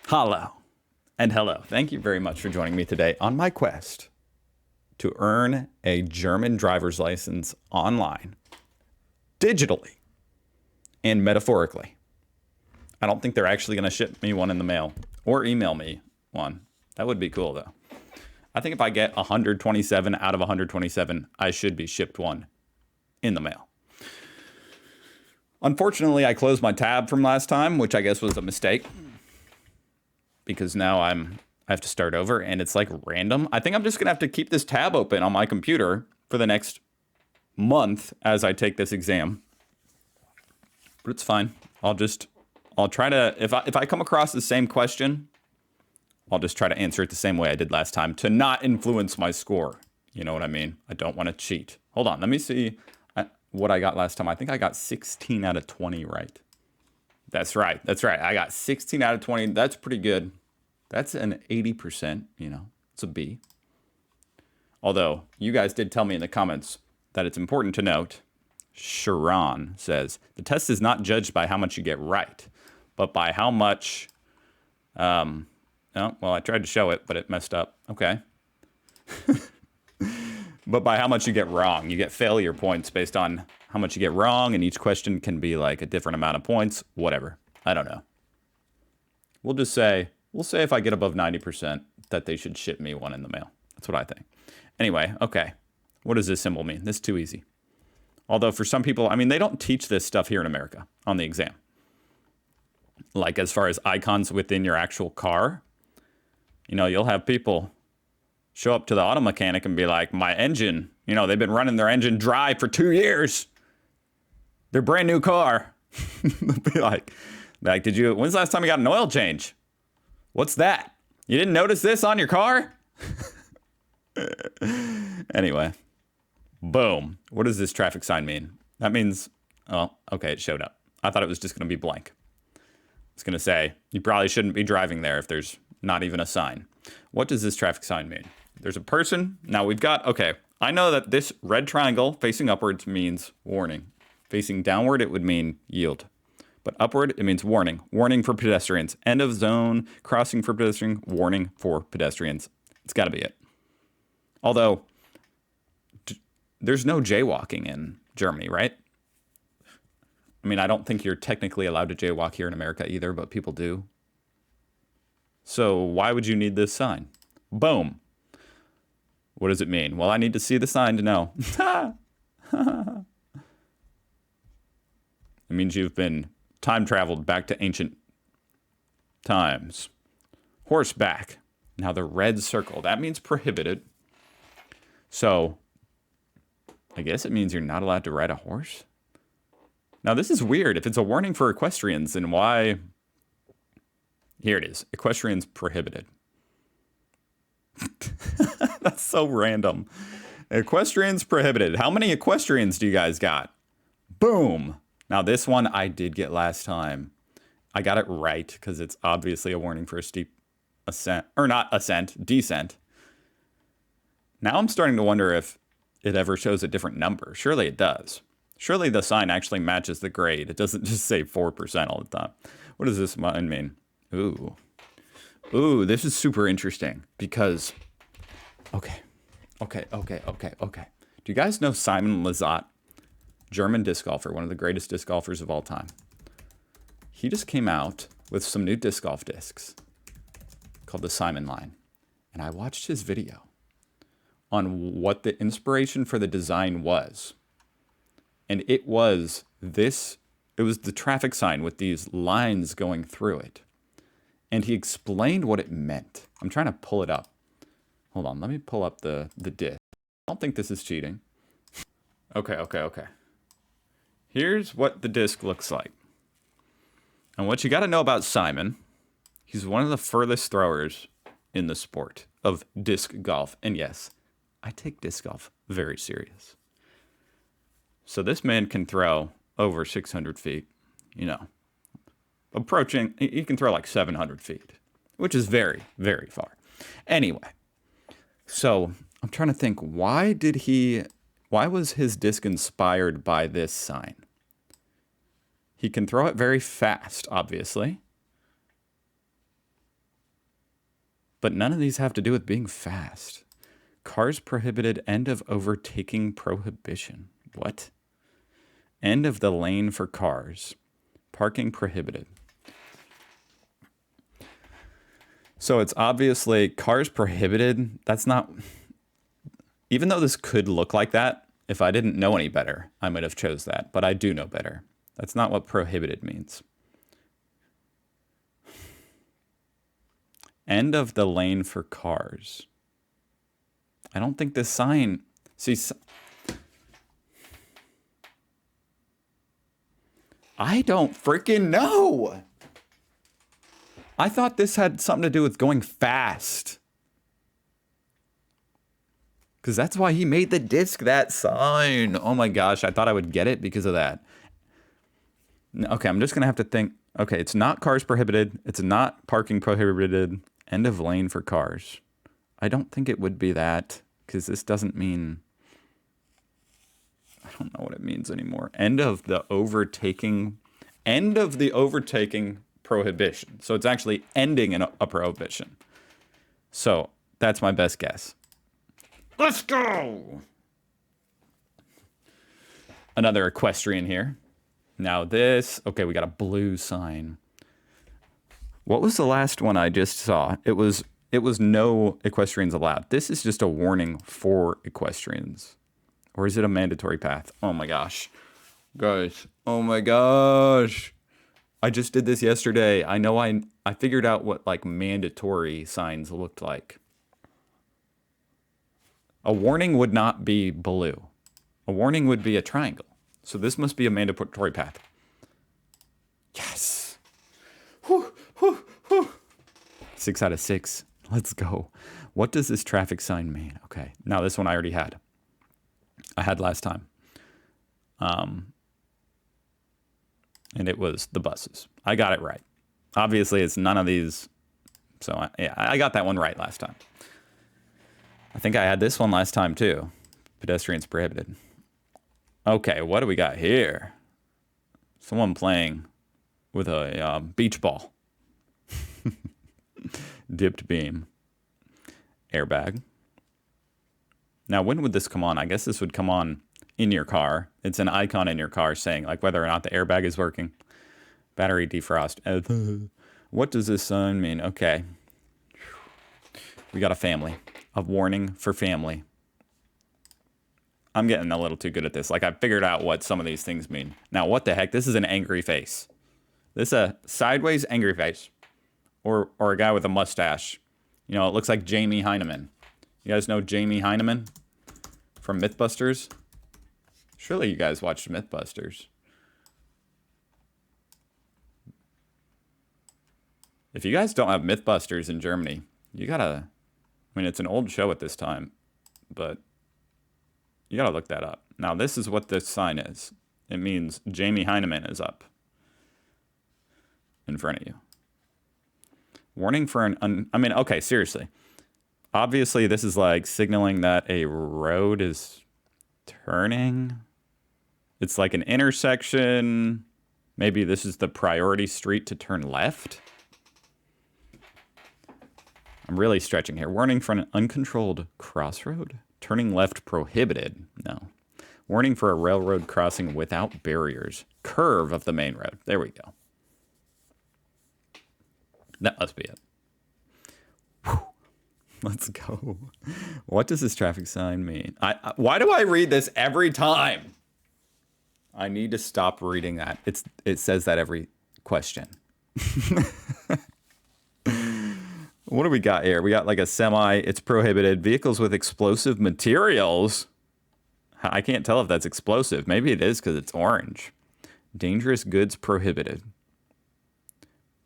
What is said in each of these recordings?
Hello and hello. Thank you very much for joining me today on my quest to earn a German driver's license online, digitally, and metaphorically. I don't think they're actually going to ship me one in the mail or email me one. That would be cool, though. I think if I get 127 out of 127, I should be shipped one in the mail. Unfortunately, I closed my tab from last time, which I guess was a mistake, because now I have to start over and it's like random. I think I'm just gonna have to keep this tab open on my computer for the next month as I take this exam. But it's fine. I'll try to, if I come across the same question, I'll just try to answer it the same way I did last time to not influence my score. You know what I mean? I don't want to cheat. Hold on, let me see what I got last time. I think I got 16 out of 20 right. That's right. I got 16 out of 20. That's pretty good. That's an 80%, it's a B. Although, you guys did tell me in the comments that it's important to note, Sharon says, the test is not judged by how much you get right, but by how much, oh, well, I tried to show it, but it messed up. Okay. But by how much you get wrong. You get failure points based on how much you get wrong, and each question can be like a different amount of points, whatever. I don't know. We'll say if I get above 90% that they should ship me one in the mail. That's what I think. Anyway, okay. What does this symbol mean? This is too easy. Although for some people, I mean, they don't teach this stuff here in America on the exam. Like as far as icons within your actual car, you'll have people show up to the auto mechanic and be like, my engine, they've been running their engine dry for 2 years. Their brand new car. They'll be like, when's the last time you got an oil change? What's that? You didn't notice this on your car? Anyway, boom. What does this traffic sign mean? That means, oh, okay, it showed up. I thought it was just going to be blank. It's going to say, you probably shouldn't be driving there if there's not even a sign. What does this traffic sign mean? There's a person. Now we've got, okay, I know that this red triangle facing upwards means warning. Facing downward, it would mean yield. But upward, it means warning. Warning for pedestrians. End of zone, crossing for pedestrian, warning for pedestrians. It's got to be it. Although, there's no jaywalking in Germany, right? I mean, I don't think you're technically allowed to jaywalk here in America either, but people do. So why would you need this sign? Boom. What does it mean? Well, I need to see the sign to know. It means you've been time traveled back to ancient times. Horseback. Now the red circle, that means prohibited. So I guess it means you're not allowed to ride a horse. Now this is weird. If it's a warning for equestrians, then why? Here it is. Equestrians prohibited. That's so random. Equestrians prohibited. How many equestrians do you guys got? Boom. Now this one I did get last time. I got it right because it's obviously a warning for a steep ascent, or not ascent, descent. Now I'm starting to wonder if it ever shows a different number. Surely it does. Surely the sign actually matches the grade. It doesn't just say 4% all the time. What does this one mean? Ooh, this is super interesting because, okay. Do you guys know Simon Lizotte? German disc golfer, one of the greatest disc golfers of all time. He just came out with some new disc golf discs called the Simon line. And I watched his video on what the inspiration for the design was. And it was the traffic sign with these lines going through it. And he explained what it meant. I'm trying to pull it up. Hold on, let me pull up the disc. I don't think this is cheating. Okay. Here's what the disc looks like. And what you got to know about Simon, he's one of the furthest throwers in the sport of disc golf. And yes, I take disc golf very serious. So this man can throw over 600 feet, approaching, he can throw like 700 feet, which is very, very far. Anyway, so I'm trying to think, why was his disc inspired by this sign? He can throw it very fast, obviously. But none of these have to do with being fast. Cars prohibited, end of overtaking prohibition. What? End of the lane for cars. Parking prohibited. So it's obviously cars prohibited. That's not... Even though this could look like that, if I didn't know any better, I might have chose that. But I do know better. That's not what prohibited means. End of the lane for cars. I don't think this sign... See... I don't freaking know! I thought this had something to do with going fast. Because that's why he made the disc that sign. Oh my gosh, I thought I would get it because of that. Okay, I'm just going to have to think. Okay, it's not cars prohibited. It's not parking prohibited. End of lane for cars. I don't think it would be that because this doesn't mean... I don't know what it means anymore. End of the overtaking prohibition. So it's actually ending in a prohibition. So that's my best guess. Let's go! Another equestrian here. Now this, okay, we got a blue sign. What was the last one I just saw? It was no equestrians allowed. This is just a warning for equestrians. Or is it a mandatory path? Oh my gosh. Guys, oh my gosh. I just did this yesterday. I know I figured out what like mandatory signs looked like. A warning would not be blue. A warning would be a triangle. So this must be a mandatory path. Yes. Whew, whew, whew. 6 out of 6. Let's go. What does this traffic sign mean? Okay. Now this one I already had. I had last time. And it was the buses. I got it right. Obviously, it's none of these. So I got that one right last time. I think I had this one last time too. Pedestrians prohibited. Okay, what do we got here? Someone playing with a beach ball. Dipped beam. Airbag. Now, when would this come on? I guess this would come on in your car. It's an icon in your car saying like whether or not the airbag is working. Battery defrost. What does this sign mean? Okay. We got a family. A warning for family. I'm getting a little too good at this. Like I figured out what some of these things mean. Now, what the heck? This is an angry face. This is a sideways angry face. Or a guy with a mustache. You know, it looks like Jamie Heineman. You guys know Jamie Heineman from Mythbusters? Surely you guys watched Mythbusters. If you guys don't have Mythbusters in Germany, you gotta... I mean, it's an old show at this time, but you gotta look that up. Now, this is what this sign is. It means Jamie Heineman is up in front of you. Warning for an... I mean, okay, seriously. Obviously, this is like signaling that a road is turning. It's like an intersection. Maybe this is the priority street to turn left. I'm really stretching here. Warning for an uncontrolled crossroad. Turning left prohibited. No. Warning for a railroad crossing without barriers. Curve of the main road. There we go. That must be it. Whew. Let's go. What does this traffic sign mean? Why do I read this every time? I need to stop reading that. It says that every question. What do we got here? We got like a semi. It's prohibited. Vehicles with explosive materials. I can't tell if that's explosive. Maybe it is because it's orange. Dangerous goods prohibited.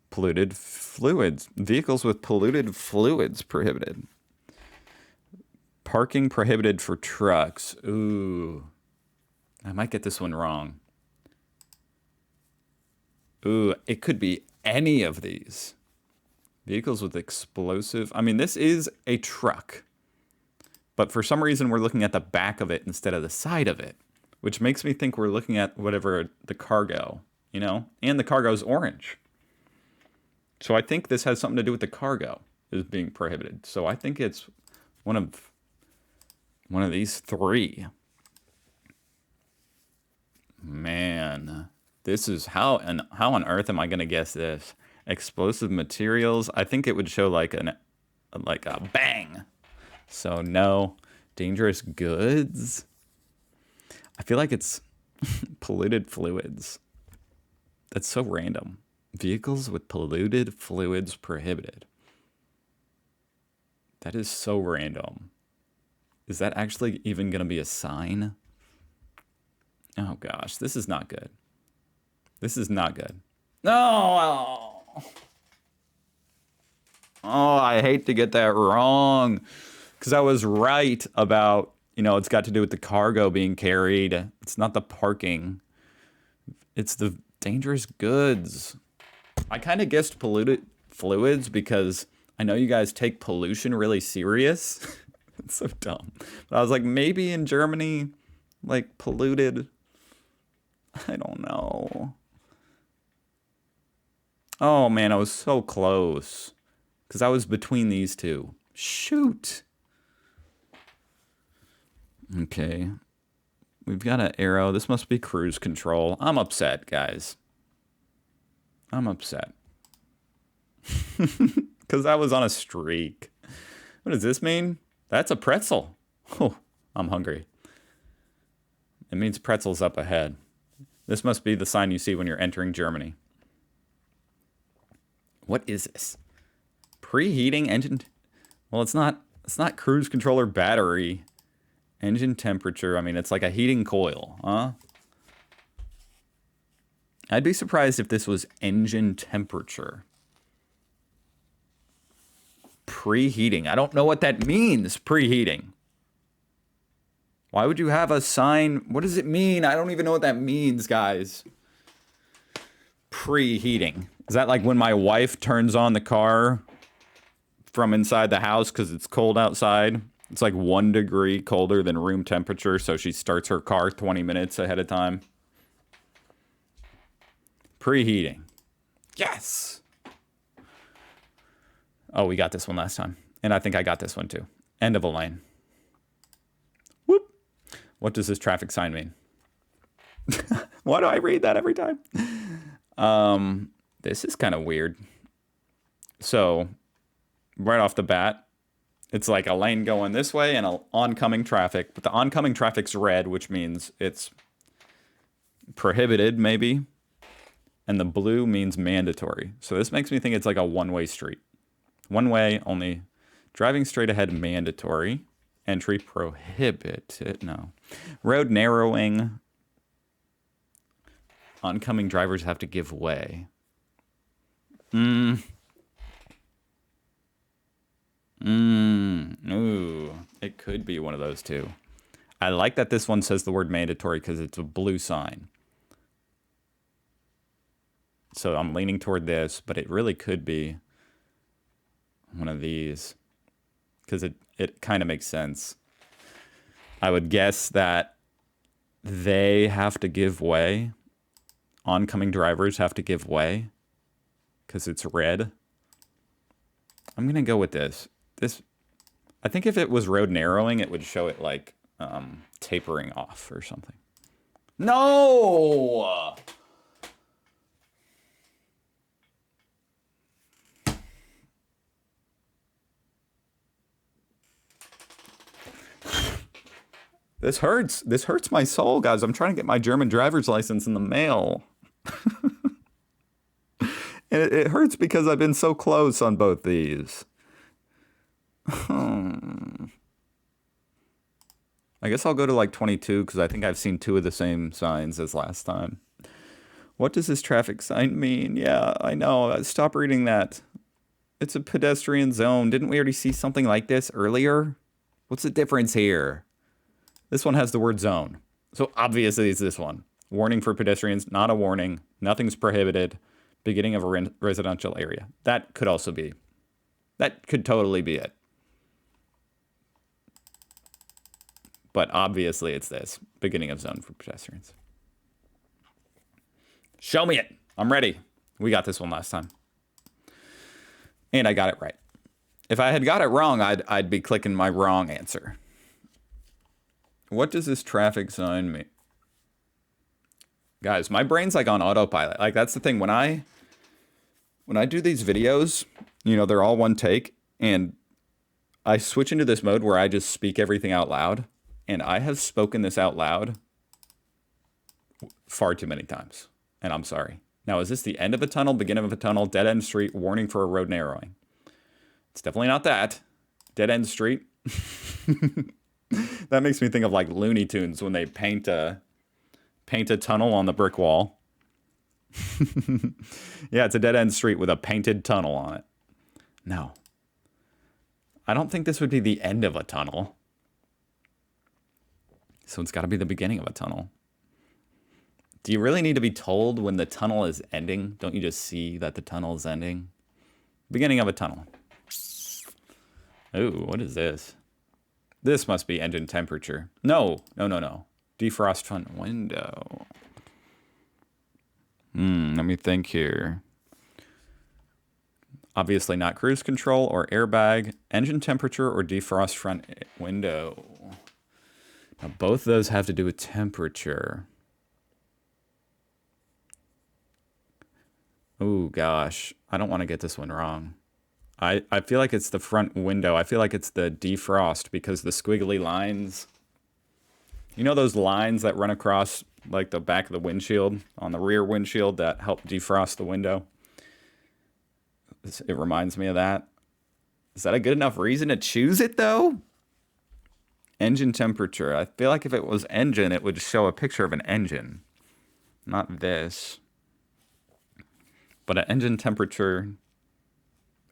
Polluted fluids. Vehicles with polluted fluids prohibited. Parking prohibited for trucks. Ooh. I might get this one wrong. Ooh, it could be any of these. Vehicles with explosive. I mean, this is a truck. But for some reason, we're looking at the back of it instead of the side of it. Which makes me think we're looking at whatever the cargo, you know? And the cargo's orange. So I think this has something to do with the cargo. is being prohibited. So I think it's one of these three. Man, this is how on earth am I gonna guess this? Explosive materials. I think it would show like a bang. So no. Dangerous goods. I feel like it's polluted fluids. That's so random. Vehicles with polluted fluids prohibited. That is so random. Is that actually even going to be a sign? Oh gosh, this is not good. This is not good. No! Oh, I hate to get that wrong. Because I was right about, it's got to do with the cargo being carried. It's not the parking. It's the dangerous goods. I kind of guessed polluted fluids because I know you guys take pollution really serious. It's so dumb. But I was like, maybe in Germany, like polluted. I don't know. Oh man, I was so close. Because I was between these two. Shoot. Okay. We've got an arrow. This must be cruise control. I'm upset, guys. I'm upset. Because I was on a streak. What does this mean? That's a pretzel. Oh, I'm hungry. It means pretzels up ahead. This must be the sign you see when you're entering Germany. What is this? Preheating engine. Well, it's not cruise controller battery. Engine temperature. I mean, it's like a heating coil, huh? I'd be surprised if this was engine temperature. Preheating. I don't know what that means, preheating. Why would you have a sign? What does it mean? I don't even know what that means, guys. Preheating. Is that like when my wife turns on the car from inside the house because it's cold outside? It's like 1 degree colder than room temperature, so she starts her car 20 minutes ahead of time. Preheating. Yes! Oh, we got this one last time. And I think I got this one too. End of a lane. Whoop! What does this traffic sign mean? Why do I read that every time? This is kind of weird. So, right off the bat, it's like a lane going this way and an oncoming traffic. But the oncoming traffic's red, which means it's prohibited, maybe. And the blue means mandatory. So this makes me think it's like a one-way street. One way, only driving straight ahead, mandatory. Entry prohibited. No. Road narrowing. Oncoming drivers have to give way. Ooh, it could be one of those two. I like that this one says the word mandatory because it's a blue sign. So I'm leaning toward this, but it really could be one of these because it kind of makes sense. I would guess that they have to give way. Oncoming drivers have to give way because it's red. I'm going to go with this. I think if it was road narrowing, it would show it like tapering off or something. No! This hurts. This hurts my soul, guys. I'm trying to get my German driver's license in the mail. And it hurts because I've been so close on both these. I guess I'll go to like 22 because I think I've seen 2 of the same signs as last time. What does this traffic sign mean? Yeah, I know. Stop reading that. It's a pedestrian zone. Didn't we already see something like this earlier? What's the difference here? This one has the word zone. So obviously it's this one. Warning for pedestrians, not a warning. Nothing's prohibited. Beginning of a residential area. That could also be. That could totally be it. But obviously it's this. Beginning of zone for pedestrians. Show me it. I'm ready. We got this one last time. And I got it right. If I had got it wrong, I'd be clicking my wrong answer. What does this traffic sign mean? Guys, my brain's like on autopilot. Like that's the thing. When I do these videos, you know, they're all one take, and I switch into this mode where I just speak everything out loud, and I have spoken this out loud far too many times, and I'm sorry. Now, is this the end of a tunnel, beginning of a tunnel, dead end street, warning for a road narrowing? It's definitely not that. Dead end street. That makes me think of like Looney Tunes when they paint a tunnel on the brick wall. Yeah, it's a dead end street with a painted tunnel on it. No. I don't think this would be the end of a tunnel. So it's got to be the beginning of a tunnel. Do you really need to be told when the tunnel is ending? Don't you just see that the tunnel is ending? Beginning of a tunnel. Ooh, what is this? This must be engine temperature. No. Defrost front window. Let me think here. Obviously not cruise control or airbag, engine temperature or defrost front window. Now both of those have to do with temperature. Oh gosh, I don't want to get this one wrong. I feel like it's the front window. I feel like it's the defrost because the squiggly lines. You know those lines that run across like the back of the windshield on the rear windshield that help defrost the window? It reminds me of that. Is that a good enough reason to choose it though? Engine temperature. I feel like if it was engine, it would show a picture of an engine. Not this. But an engine temperature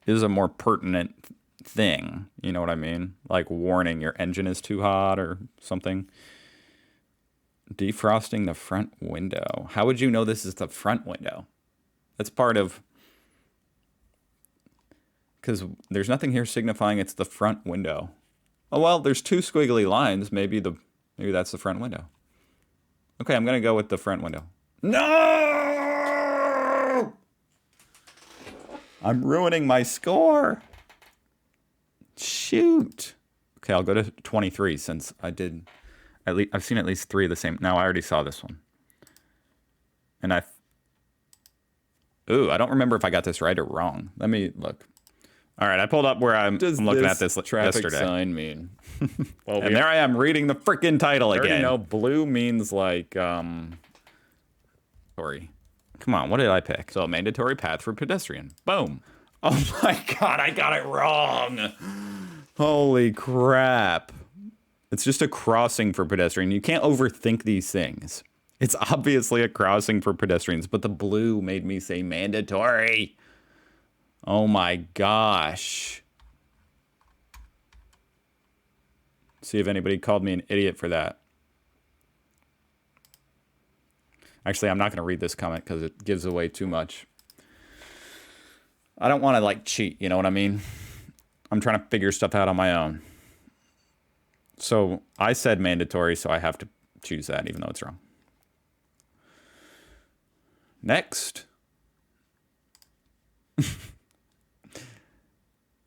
is a more pertinent thing. You know what I mean? Like warning your engine is too hot or something. Defrosting the front window. How would you know this is the front window? That's part of... Because there's nothing here signifying it's the front window. Oh, well, there's two squiggly lines. Maybe that's the front window. Okay, I'm going to go with the front window. No! I'm ruining my score. Shoot. Okay, I'll go to 23 since I've seen at least 3 of the same. Now I already saw this one. And I don't remember if I got this right or wrong. Let me look. All right, I pulled up where I'm looking at this traffic yesterday. Sign mean? Well, and there I am reading the freaking title again. I already know blue means like sorry. Come on, what did I pick? So a mandatory path for pedestrian. Boom. Oh my god, I got it wrong. Holy crap. It's just a crossing for pedestrian. You can't overthink these things. It's obviously a crossing for pedestrians, but the blue made me say mandatory. Oh my gosh. See if anybody called me an idiot for that. Actually, I'm not going to read this comment because it gives away too much. I don't want to like cheat, you know what I mean? I'm trying to figure stuff out on my own. So I said mandatory, so I have to choose that even though it's wrong. Next.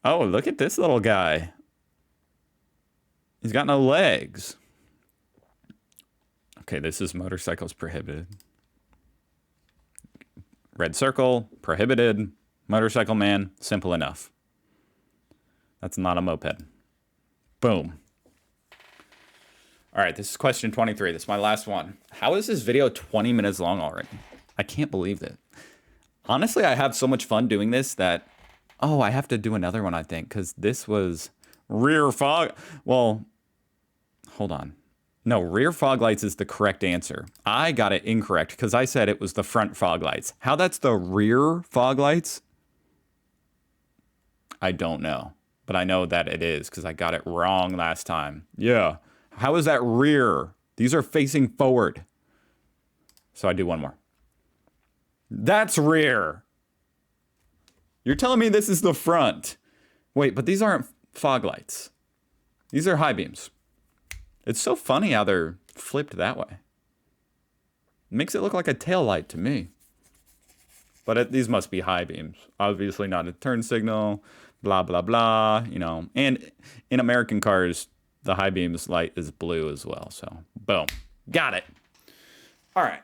Oh, look at this little guy. He's got no legs. Okay, this is motorcycles prohibited. Red circle, prohibited, motorcycle man, simple enough. That's not a moped. Boom. All right, this is question 23. This is my last one. How is this video 20 minutes long already? I can't believe it. Honestly, I have so much fun doing this that... Oh, I have to do another one, I think, because this was rear fog. Well, hold on. No, rear fog lights is the correct answer. I got it incorrect because I said it was the front fog lights. How that's the rear fog lights? I don't know, but I know that it is because I got it wrong last time. Yeah. How is that rear? These are facing forward. So I do one more. That's rear. You're telling me this is the front. Wait, but these aren't fog lights. These are high beams. It's so funny how they're flipped that way. It makes it look like a tail light to me. But these must be high beams. Obviously not a turn signal. blah, blah, blah, you know. And in American cars, the high beams light is blue as well. So, boom. Got it. All right.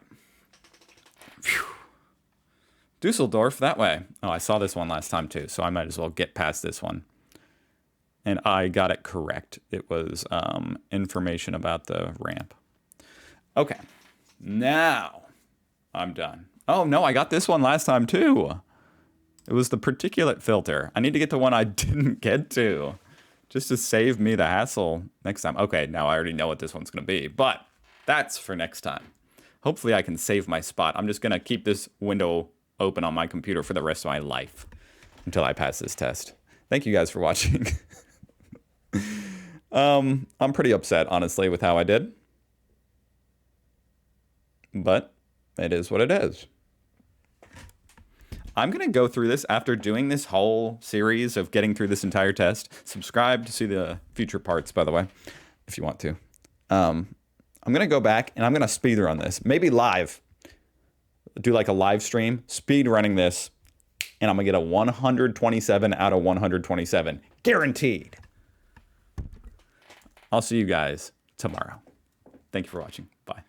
Phew. Dusseldorf, that way. Oh, I saw this one last time too, so I might as well get past this one. And I got it correct. It was information about the ramp. Okay. Now I'm done. Oh, no, I got this one last time too. It was the particulate filter. I need to get to one I didn't get to, just to save me the hassle next time. Okay, now I already know what this one's going to be, but that's for next time. Hopefully I can save my spot. I'm just going to keep this window open on my computer for the rest of my life until I pass this test. Thank you guys for watching. I'm pretty upset, honestly, with how I did. But it is what it is. I'm going to go through this after doing this whole series of getting through this entire test. Subscribe to see the future parts, by the way, if you want to. I'm going to go back and I'm going to speed run this. Maybe live. Do like a live stream, speed running this, and I'm going to get a 127 out of 127. Guaranteed. I'll see you guys tomorrow. Thank you for watching. Bye.